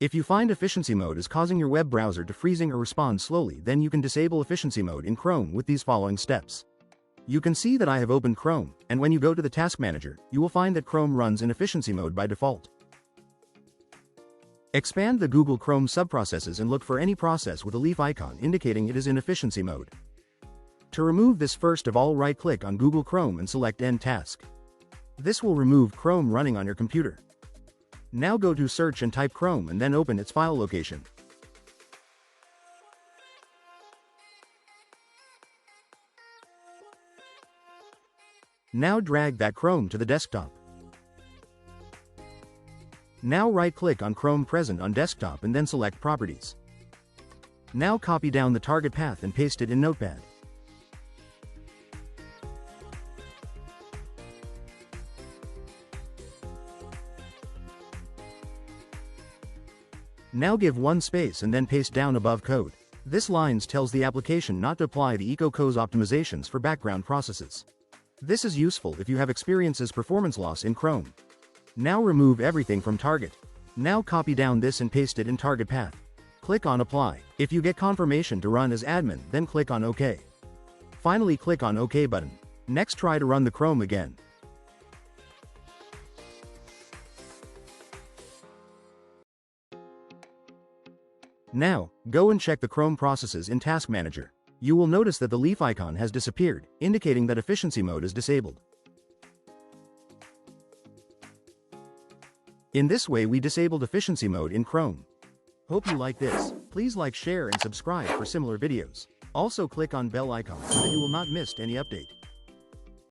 If you find efficiency mode is causing your web browser to freezing or respond slowly, then you can disable efficiency mode in Chrome with these following steps. You can see that I have opened Chrome, and when you go to the Task Manager, you will find that Chrome runs in efficiency mode by default. Expand the Google Chrome subprocesses and look for any process with a leaf icon indicating it is in efficiency mode. To remove this, first of all right-click on Google Chrome and select End Task. This will remove Chrome running on your computer. Now go to Search and type Chrome and then open its file location. Now drag that Chrome to the desktop. Now right-click on Chrome present on desktop and then select Properties. Now copy down the target path and paste it in Notepad. Now give one space and then paste down above code. This lines tells the application not to apply the UseEcoQoS optimizations for background processes. This is useful if you have experiences performance loss in Chrome. Now remove everything from target. Now copy down this and paste it in target path. Click on Apply. If you get confirmation to run as admin, then click on OK. Finally click on OK button. Next try to run the Chrome again. Now, go and check the Chrome processes in Task Manager. You will notice that the leaf icon has disappeared, indicating that efficiency mode is disabled. In this way we disabled efficiency mode in Chrome. Hope you like this. Please like, share and subscribe for similar videos. Also click on bell icon so that you will not miss any update.